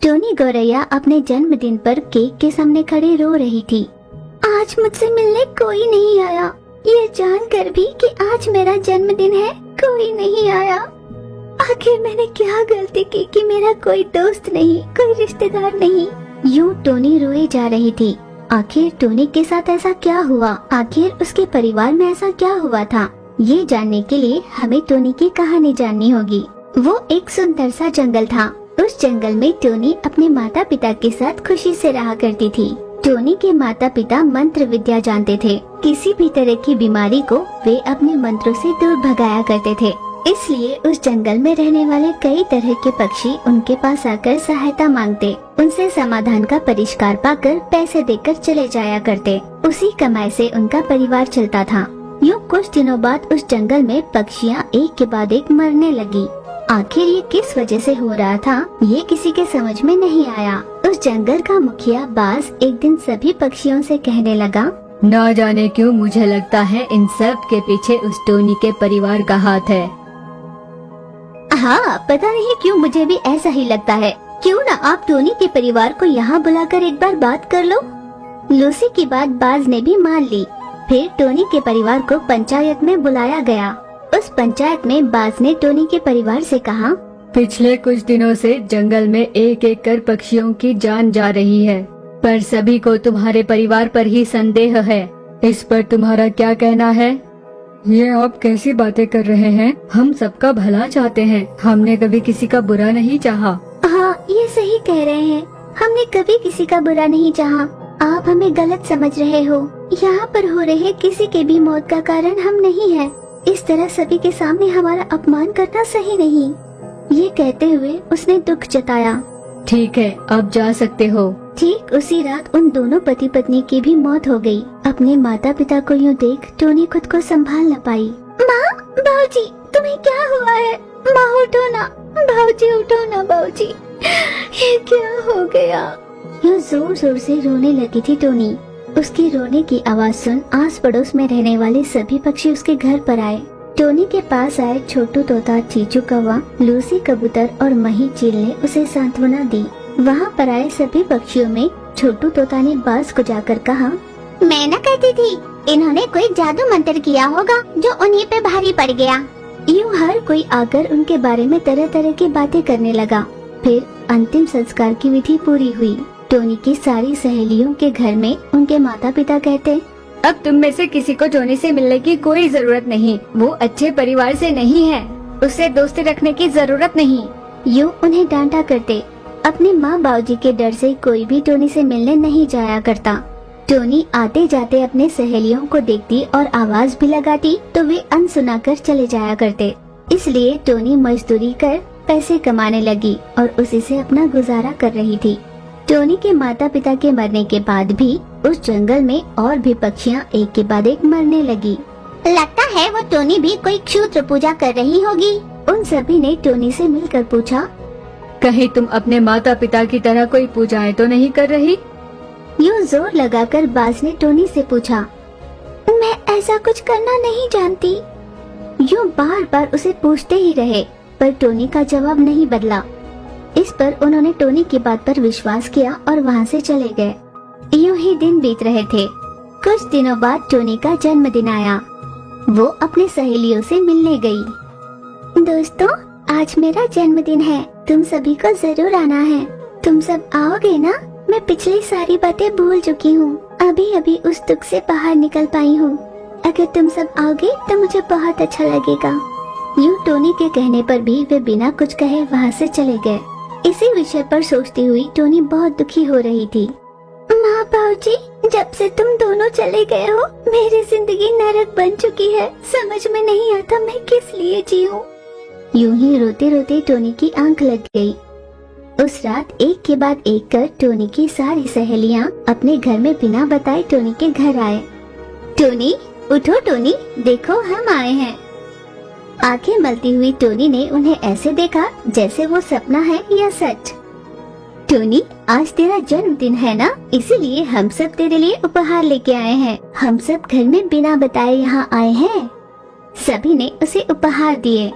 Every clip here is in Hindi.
टोनी गौरैया अपने जन्मदिन पर केक के सामने खड़ी रो रही थी। आज मुझसे मिलने कोई नहीं आया, ये जानकर भी कि आज मेरा जन्मदिन है कोई नहीं आया। आखिर मैंने क्या गलती की कि मेरा कोई दोस्त नहीं, कोई रिश्तेदार नहीं। यूं टोनी रोए जा रही थी। आखिर टोनी के साथ ऐसा क्या हुआ, आखिर उसके परिवार में ऐसा क्या हुआ था, ये जानने के लिए हमें टोनी की कहानी जाननी होगी। वो एक सुंदर सा जंगल था। उस जंगल में टोनी अपने माता पिता के साथ खुशी से रहा करती थी। टोनी के माता पिता मंत्र विद्या जानते थे। किसी भी तरह की बीमारी को वे अपने मंत्रों से दूर भगाया करते थे। इसलिए उस जंगल में रहने वाले कई तरह के पक्षी उनके पास आकर सहायता मांगते, उनसे समाधान का परिष्कार पाकर पैसे देकर चले जाया करते। उसी कमाई से उनका परिवार चलता था। यूँ कुछ दिनों बाद उस जंगल में पक्षियाँ एक के बाद एक मरने लगी। आखिर ये किस वजह से हो रहा था, ये किसी के समझ में नहीं आया। उस जंगल का मुखिया बाज एक दिन सभी पक्षियों से कहने लगा, ना जाने क्यों मुझे लगता है इन सब के पीछे उस टोनी के परिवार का हाथ है। हाँ, पता नहीं क्यों मुझे भी ऐसा ही लगता है। क्यों ना आप टोनी के परिवार को यहाँ बुलाकर एक बार बात कर लो। लूसी की बात बाज ने भी मान ली। फिर टोनी के परिवार को पंचायत में बुलाया गया। उस पंचायत में बाज ने टोनी के परिवार से कहा, पिछले कुछ दिनों से जंगल में एक एक कर पक्षियों की जान जा रही है, पर सभी को तुम्हारे परिवार पर ही संदेह है। इस पर तुम्हारा क्या कहना है? ये आप कैसी बातें कर रहे हैं? हम सबका भला चाहते हैं, हमने कभी किसी का बुरा नहीं चाहा। हाँ, ये सही कह रहे हैं, हमने कभी किसी का बुरा नहीं चाहा। आप हमें गलत समझ रहे हो। यहाँ पर हो रहे किसी के भी मौत का कारण हम नहीं है। इस तरह सभी के सामने हमारा अपमान करना सही नहीं। ये कहते हुए उसने दुख जताया। ठीक है, अब जा सकते हो। ठीक उसी रात उन दोनों पति पत्नी की भी मौत हो गई। अपने माता पिता को यूँ देख टोनी खुद को संभाल न पाई। माँ, बाबूजी, तुम्हें क्या हुआ है? माँ उठो ना, बाबूजी उठो ना, बाबूजी, ये क्या हो गया? यूँ जोर जोर से रोने लगी थी टोनी। उसके रोने की आवाज सुन आस पड़ोस में रहने वाले सभी पक्षी उसके घर पर आए। टोनी के पास आए छोटू तोता, चीचू कौवा, लूसी कबूतर और मही चील ने उसे सांत्वना दी। वहाँ पर आए सभी पक्षियों में छोटू तोता ने बाज को जाकर कहा, मैं न कहती थी, इन्होंने कोई जादू मंत्र किया होगा जो उन्हीं पे भारी पड़ गया। यूँ हर कोई आकर उनके बारे में तरह तरह की बातें करने लगा। फिर अंतिम संस्कार की विधि पूरी हुई। टोनी की सारी सहेलियों के घर में उनके माता पिता कहते, अब तुम में से किसी को टोनी से मिलने की कोई जरूरत नहीं। वो अच्छे परिवार से नहीं है, उससे दोस्ती रखने की जरूरत नहीं। यूँ उन्हें डांटा करते। अपने माँ बाबूजी के डर से कोई भी टोनी से मिलने नहीं जाया करता। टोनी आते जाते अपने सहेलियों को देखती और आवाज भी लगाती तो वे अनसुना कर चले जाया करते। इसलिए टोनी मजदूरी कर पैसे कमाने लगी और उसी से अपना गुजारा कर रही थी। टोनी के माता पिता के मरने के बाद भी उस जंगल में और भी पक्षियाँ एक के बाद एक मरने लगी। लगता है वो टोनी भी कोई क्षुद्र पूजा कर रही होगी। उन सभी ने टोनी से मिलकर पूछा, कहीं तुम अपने माता पिता की तरह कोई पूजाएं तो नहीं कर रही? यूँ जोर लगाकर बाज ने टोनी से पूछा, मैं ऐसा कुछ करना नहीं जानती। यूँ बार बार उसे पूछते ही रहे, पर टोनी का जवाब नहीं बदला। इस पर उन्होंने टोनी की बात पर विश्वास किया और वहाँ से चले गए। यूँ ही दिन बीत रहे थे। कुछ दिनों बाद टोनी का जन्मदिन आया। वो अपनी सहेलियों से मिलने गई। दोस्तों, आज मेरा जन्मदिन है, तुम सभी को जरूर आना है। तुम सब आओगे ना? मैं पिछली सारी बातें भूल चुकी हूँ, अभी अभी उस दुख से बाहर निकल पाई हूँ। अगर तुम सब आओगे तो मुझे बहुत अच्छा लगेगा। यूँ टोनी के कहने पर भी वे बिना कुछ कहे वहाँ से चले गए। इसी विषय पर सोचती हुई टोनी बहुत दुखी हो रही थी। माँ बाबूजी, जब से तुम दोनों चले गए हो मेरी जिंदगी नरक बन चुकी है। समझ में नहीं आता मैं किस लिए जीऊं। यूं ही रोते रोते टोनी की आंख लग गई। उस रात एक के बाद एक कर टोनी की सारी सहेलियाँ अपने घर में बिना बताए टोनी के घर आए। टोनी, उठो टोनी, देखो हम आए हैं। आंखें मलती हुई टोनी ने उन्हें ऐसे देखा जैसे वो सपना है या सच। टोनी, आज तेरा जन्मदिन है ना, इसीलिए हम सब तेरे लिए उपहार लेके आए हैं। हम सब घर में बिना बताए यहाँ आए हैं। सभी ने उसे उपहार दिए।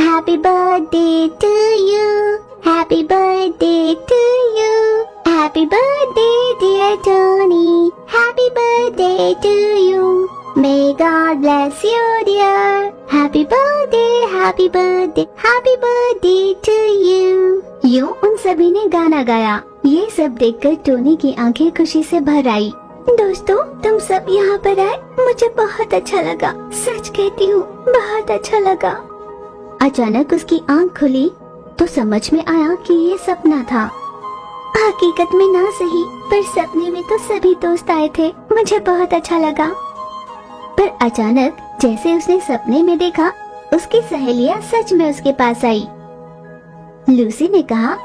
Happy birthday to you, Happy birthday to you. Happy birthday dear Tony. Happy birthday to you. May God bless you dear. Happy birthday, happy birthday, happy birthday to you. यूं उन सभी ने गाना गाया। ये सब देखकर टोनी की आंखें खुशी से भर आई। दोस्तों, तुम सब यहाँ पर आए, मुझे बहुत अच्छा लगा। सच कहती हूँ, बहुत अच्छा लगा। अचानक उसकी आंख खुली तो समझ में आया कि ये सपना था। हकीकत में ना सही, पर सपने में तो सभी दोस्त आए थे। मुझे बहुत अच्छा लगा। पर अचानक जैसे उसने सपने में देखा, उसकी सहेलियां सच में उसके पास आई। लूसी ने कहा,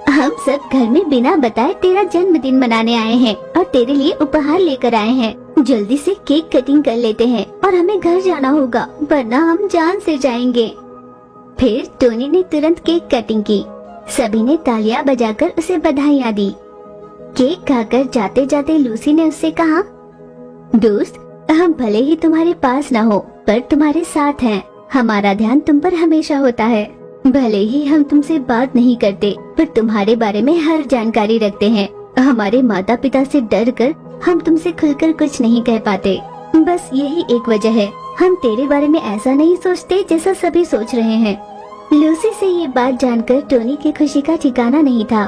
हम सब घर में बिना बताए तेरा जन्मदिन मनाने आए हैं और तेरे लिए उपहार लेकर आए हैं। जल्दी से केक कटिंग कर लेते हैं और हमें घर जाना होगा, वरना हम जान से जाएंगे। फिर टोनी ने तुरंत केक कटिंग की। सभी ने तालियां बजाकर उसे बधाइयां दी। केक खाकर जाते जाते लूसी ने उससे कहा, दोस्त, हम भले ही तुम्हारे पास न हो, पर तुम्हारे साथ हैं। हमारा ध्यान तुम पर हमेशा होता है। भले ही हम तुमसे बात नहीं करते, पर तुम्हारे बारे में हर जानकारी रखते हैं। हमारे माता पिता से डरकर हम तुमसे खुलकर कुछ नहीं कह पाते। बस यही एक वजह है, हम तेरे बारे में ऐसा नहीं सोचते जैसा सभी सोच रहे हैं। लूसी से ये बात जानकर टोनी की खुशी का ठिकाना नहीं था।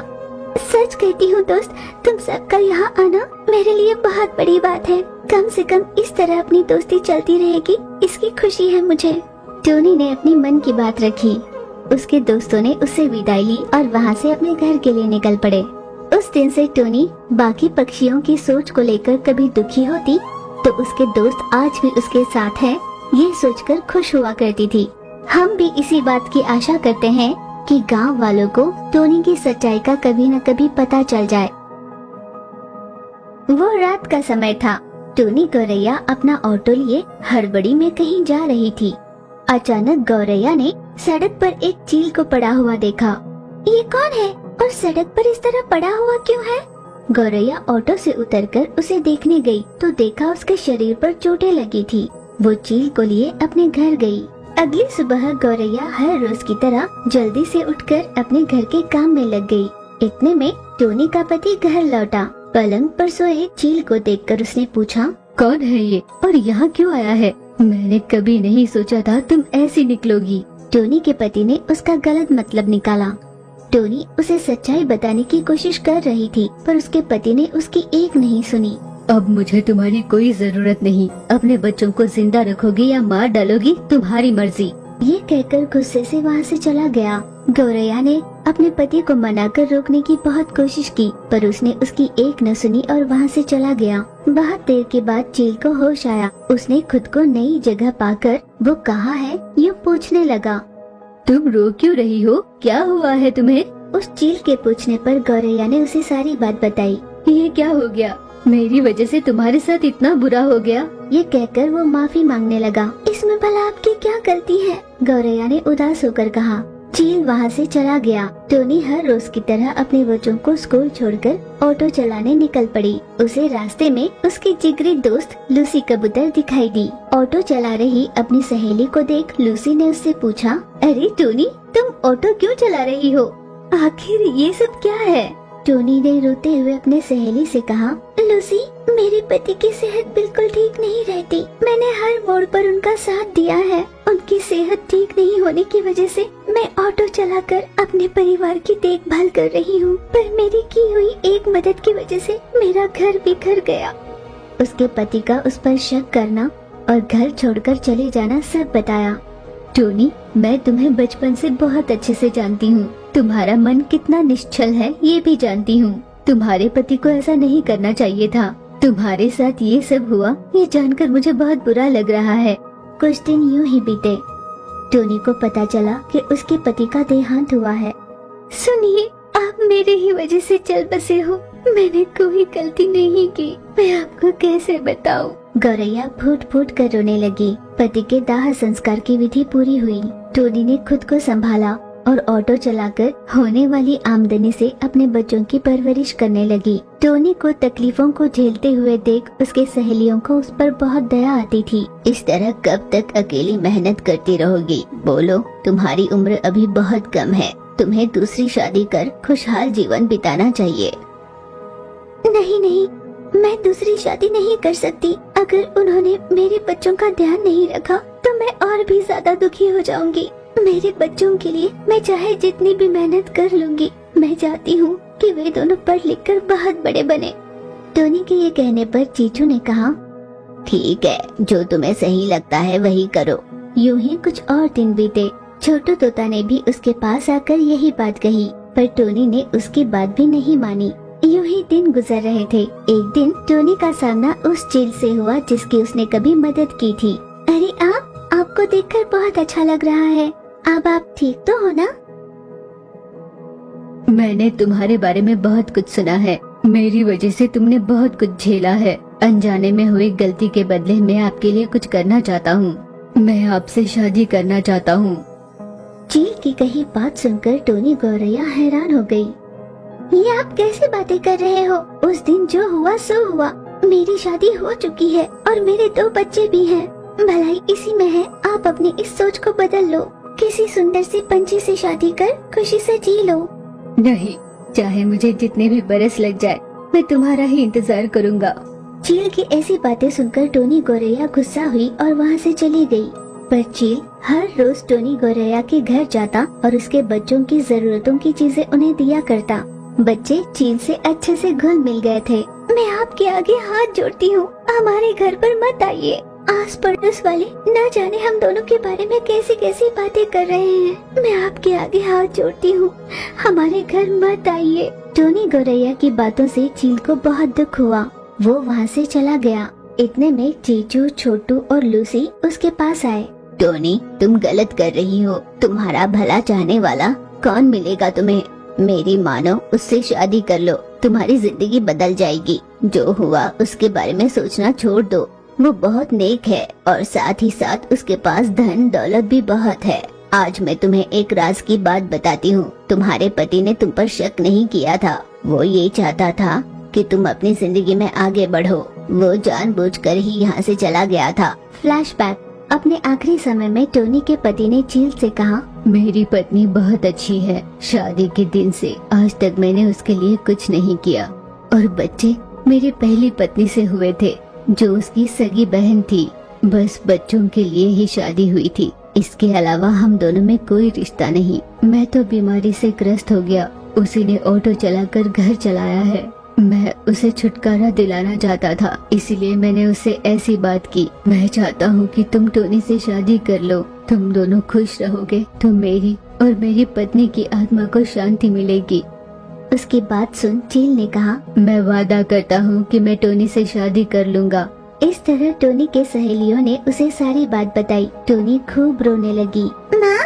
सच कहती हूँ दोस्त, तुम सबका यहाँ आना मेरे लिए बहुत बड़ी बात है। कम से कम इस तरह अपनी दोस्ती चलती रहेगी, इसकी खुशी है मुझे। टोनी ने अपनी मन की बात रखी। उसके दोस्तों ने उससे विदाई ली और वहाँ से अपने घर के लिए निकल पड़े। उस दिन से टोनी बाकी पक्षियों की सोच को लेकर कभी दुखी होती तो उसके दोस्त आज भी उसके साथ हैं, ये सोचकर खुश हुआ करती थी। हम भी इसी बात की आशा करते हैं कि गांव वालों को टोनी की सच्चाई का कभी न कभी पता चल जाए। वो रात का समय था। टोनी गौरैया अपना ऑटो लिए हड़बड़ी में कहीं जा रही थी। अचानक गौरैया ने सड़क पर एक चील को पड़ा हुआ देखा। ये कौन है और सड़क पर इस तरह पड़ा हुआ क्यों है? गौरैया ऑटो से उतरकर उसे देखने गई तो देखा उसके शरीर पर चोटें लगी थी। वो चील को लिए अपने घर गई। अगली सुबह गौरैया हर रोज की तरह जल्दी से उठकर अपने घर के काम में लग गई। इतने में टोनी का पति घर लौटा। पलंग पर सोए चील को देखकर उसने पूछा, कौन है ये और यहाँ क्यों आया है? मैंने कभी नहीं सोचा था तुम ऐसी निकलोगी। टोनी के पति ने उसका गलत मतलब निकाला। टोनी उसे सच्चाई बताने की कोशिश कर रही थी, पर उसके पति ने उसकी एक नहीं सुनी। अब मुझे तुम्हारी कोई जरूरत नहीं। अपने बच्चों को जिंदा रखोगी या मार डालोगी, तुम्हारी मर्जी। ये कहकर गुस्से से वहाँ से चला गया। गौरैया ने अपने पति को मनाकर रोकने की बहुत कोशिश की, पर उसने उसकी एक न सुनी और वहाँ से चला गया। बहुत देर के बाद चील को होश आया। उसने खुद को नई जगह पाकर वो कहाँ है यूँ पूछने लगा। तुम रो क्यों रही हो? क्या हुआ है तुम्हें? उस चील के पूछने पर गौरैया ने उसे सारी बात बताई। ये क्या हो गया? मेरी वजह से तुम्हारे साथ इतना बुरा हो गया? ये कहकर वो माफी मांगने लगा। इसमें भला आपकी क्या गलती है? गौरैया ने उदास होकर कहा। चील वहाँ से चला गया। टोनी हर रोज की तरह अपने बच्चों को स्कूल छोड़कर ऑटो चलाने निकल पड़ी। उसे रास्ते में उसकी जिगरी दोस्त लूसी कबूतर दिखाई दी। ऑटो चला रही अपनी सहेली को देख लूसी ने उससे पूछा, अरे टोनी, तुम ऑटो क्यों चला रही हो? आखिर ये सब क्या है? टोनी ने रोते हुए अपने सहेली से कहा, लूसी, मेरे पति की सेहत बिल्कुल ठीक नहीं रहती। मैंने हर मोड़ पर उनका साथ दिया है। उनकी सेहत ठीक नहीं होने की वजह से मैं ऑटो चलाकर अपने परिवार की देखभाल कर रही हूँ, पर मेरी की हुई एक मदद की वजह से मेरा घर बिखर गया। उसके पति का उस पर शक करना और घर छोड़कर चले जाना सब बताया। टोनी, मैं तुम्हें बचपन से बहुत अच्छे से जानती हूँ। तुम्हारा मन कितना निश्चल है ये भी जानती हूँ। तुम्हारे पति को ऐसा नहीं करना चाहिए था। तुम्हारे साथ ये सब हुआ, ये जानकर मुझे बहुत बुरा लग रहा है। कुछ दिन यूं ही बीते। टोनी को पता चला कि उसके पति का देहांत हुआ है। सुनिए, आप मेरे ही वजह से चल बसे हो। मैंने कोई गलती नहीं की। मैं आपको कैसे बताऊं? गौरैया फूट फूट कर रोने लगी। पति के दाह संस्कार की विधि पूरी हुई। टोनी ने खुद को संभाला और ऑटो चलाकर होने वाली आमदनी से अपने बच्चों की परवरिश करने लगी। टोनी को तकलीफों को झेलते हुए देख उसके सहेलियों को उस पर बहुत दया आती थी। इस तरह कब तक अकेली मेहनत करती रहोगी? बोलो, तुम्हारी उम्र अभी बहुत कम है। तुम्हें दूसरी शादी कर खुशहाल जीवन बिताना चाहिए। नहीं नहीं, मैं दूसरी शादी नहीं कर सकती। अगर उन्होंने मेरे बच्चों का ध्यान नहीं रखा तो मैं और भी ज्यादा दुखी हो जाऊंगी। मेरे बच्चों के लिए मैं चाहे जितनी भी मेहनत कर लूंगी। मैं चाहती हूँ कि वे दोनों पढ़ लिख कर बहुत बड़े बने। टोनी के ये कहने पर चीचू ने कहा, ठीक है, जो तुम्हें सही लगता है वही करो। यूं ही कुछ और दिन बीते। छोटू तोता ने भी उसके पास आकर यही बात कही, पर टोनी ने उसकी बात भी नहीं मानी। यूं ही दिन गुजर रहे थे। एक दिन टोनी का सामना उस चील से हुआ जिसकी उसने कभी मदद की थी। अरे आपको देखकर बहुत अच्छा लग रहा है। अब आप ठीक तो हो ना? मैंने तुम्हारे बारे में बहुत कुछ सुना है। मेरी वजह से तुमने बहुत कुछ झेला है। अनजाने में हुई गलती के बदले मैं आपके लिए कुछ करना चाहता हूँ। मैं आपसे शादी करना चाहता हूँ। चील की कही बात सुनकर टोनी गौरैया हैरान हो गई। ये आप कैसे बातें कर रहे हो? उस दिन जो हुआ सो हुआ। मेरी शादी हो चुकी है और मेरे 2 बच्चे भी हैं। भलाई इसी में है। आप अपनी इस सोच को बदल लो। किसी सुंदर से पंछी से शादी कर खुशी से जी लो। नहीं, चाहे मुझे जितने भी बरस लग जाए, मैं तुम्हारा ही इंतजार करूँगा। चील की ऐसी बातें सुनकर टोनी गौरैया गुस्सा हुई और वहाँ से चली गई। पर चील हर रोज टोनी गौरैया के घर जाता और उसके बच्चों की जरूरतों की चीजें उन्हें दिया करता। बच्चे चील से अच्छे से घुल मिल गए थे। मैं आपके आगे हाथ जोड़ती हूँ, हमारे घर पर मत आइए। आस पड़ोस वाले न जाने हम दोनों के बारे में कैसी कैसी बातें कर रहे हैं। मैं आपके आगे हाथ जोड़ती हूँ, हमारे घर मत आइए। टोनी गौरैया की बातों से चील को बहुत दुख हुआ। वो वहाँ से चला गया। इतने में चीचू, छोटू और लूसी उसके पास आए। टोनी, तुम गलत कर रही हो। तुम्हारा भला चाहने वाला कौन मिलेगा तुम्हें? मेरी मानो उससे शादी कर लो, तुम्हारी जिंदगी बदल जाएगी। जो हुआ उसके बारे में सोचना छोड़ दो। वो बहुत नेक है और साथ ही साथ उसके पास धन दौलत भी बहुत है। आज मैं तुम्हें एक राज की बात बताती हूँ। तुम्हारे पति ने तुम पर शक नहीं किया था। वो ये चाहता था कि तुम अपनी जिंदगी में आगे बढ़ो। वो जानबूझकर ही यहाँ से चला गया था। फ्लैशबैक। अपने आखिरी समय में टोनी के पति ने चील से कहा, मेरी पत्नी बहुत अच्छी है। शादी के दिन से आज तक मैंने उसके लिए कुछ नहीं किया। और बच्चे मेरी पहली पत्नी से हुए थे, जो उसकी सगी बहन थी। बस बच्चों के लिए ही शादी हुई थी। इसके अलावा हम दोनों में कोई रिश्ता नहीं। मैं तो बीमारी से ग्रस्त हो गया। उसी ने ऑटो चलाकर घर चलाया है। मैं उसे छुटकारा दिलाना चाहता था, इसीलिए मैंने उससे ऐसी बात की। मैं चाहता हूँ कि तुम टोनी से शादी कर लो। तुम दोनों खुश रहोगे तो मेरी और मेरी पत्नी की आत्मा को शांति मिलेगी। उसकी बात सुन चील ने कहा, मैं वादा करता हूँ कि मैं टोनी से शादी कर लूँगा। इस तरह टोनी के सहेलियों ने उसे सारी बात बताई। टोनी खूब रोने लगी। माँ,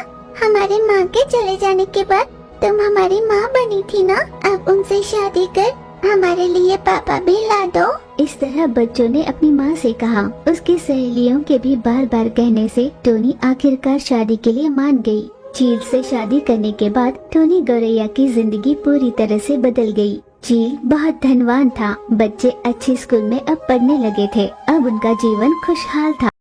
हमारे माँ के चले जाने के बाद तुम हमारी माँ बनी थी ना? अब उनसे शादी कर हमारे लिए पापा भी ला दो। इस तरह बच्चों ने अपनी माँ से कहा। उसकी सहेलियों के भी बार बार कहने से टोनी आखिरकार शादी के लिए मान गई। चील से शादी करने के बाद टोनी गौरैया की जिंदगी पूरी तरह से बदल गई। चील बहुत धनवान था। बच्चे अच्छे स्कूल में अब पढ़ने लगे थे। अब उनका जीवन खुशहाल था।